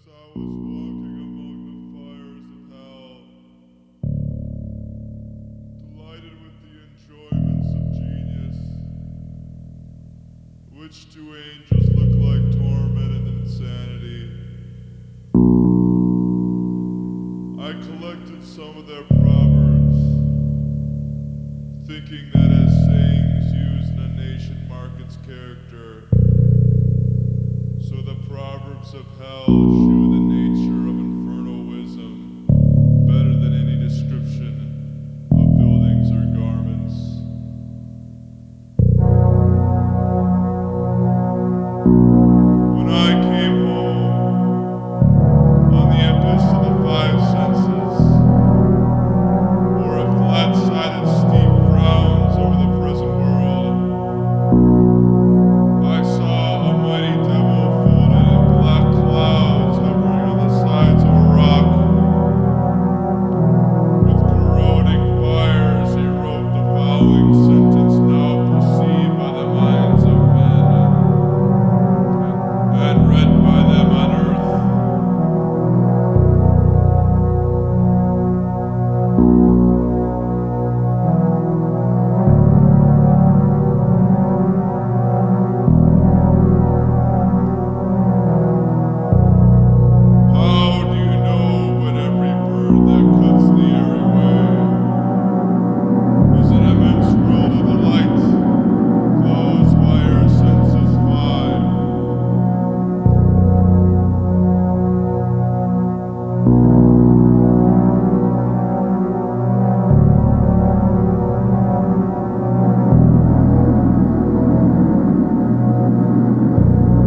I was walking among the fires of hell, delighted with the enjoyments of genius, which to angels look like torment and insanity. I collected some of their proverbs, thinking that as sayings used in a nation mark its character, so the proverbs of hell shew the nature of infernal wisdom better than any description of buildings or garments. When I came home, on the abyss of the five senses, or a flat-sided steep frowns over the present world, I saw a mighty devil folded in black clouds hovering on the sides of a rock. With corroding fires he wrote the following sentence now perceived by the minds of men and read by them on earth. How do you know but every bird that cuts the airy way is an immense world of delight, closed by our senses five?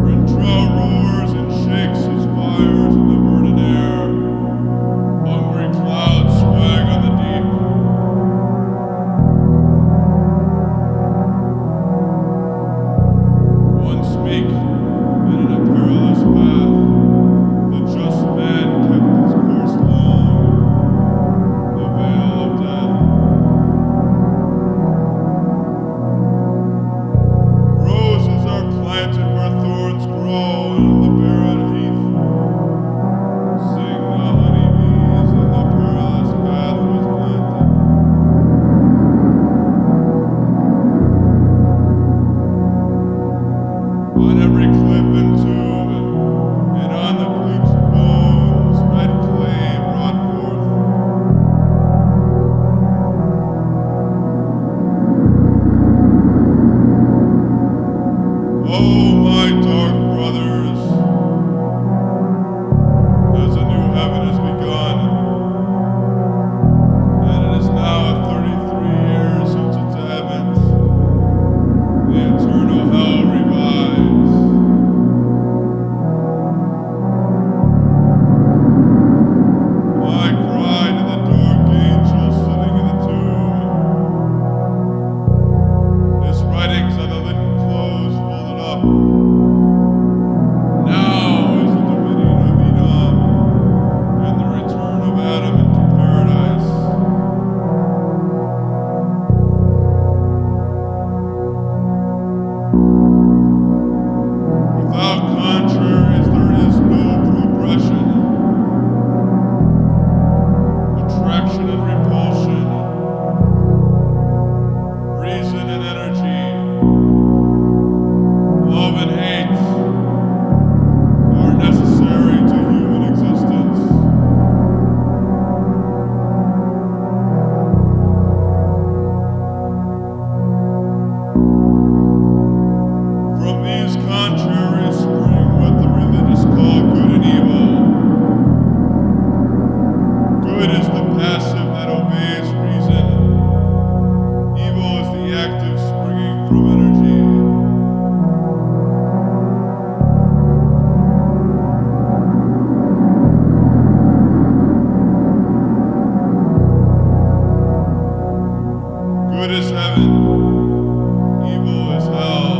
Rintrah roars and shakes his fires in the burning air. Hungry clouds swag on the deep. Once meek and in a perilous path, the just man kept his course long, the veil of death. Roses are planted where thorns grow in the barren heath. Sing the honeybees and the perilous path was planted. On every cliff and tomb and on the bleached bones red clay brought forth. Oh, my dark brothers, as a new heaven has begun, and it is now 33 years since its advent, the eternal hell revives. I cry to the dark angel sitting in the tomb. His writings on the linen clothes folded up. Now is the dominion of Edom and the return of Adam into paradise. Without contraries, there is no progression. Attraction and repulsion, reason and energy, love and hate are necessary to human existence. From these contraries spring what the religious call good and evil. Good is the passive that obeys reason. Evil is the active springing from energy. Good is heaven. Evil is hell.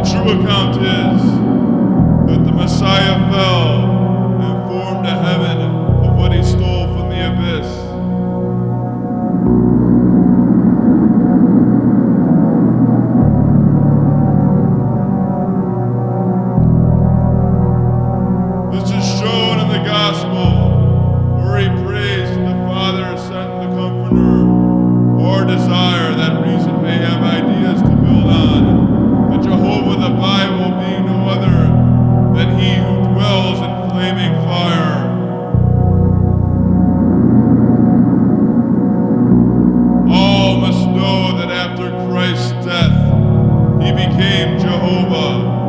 The true account is that the Messiah fell and formed a heaven of what he stole from the abyss. This is shown in the Gospel, where he prays to the Father sent the Comforter, or desire that reason may have ideas to build on. The Jehovah, the Bible, being no other than he who dwells in flaming fire. All must know that after Christ's death, he became Jehovah.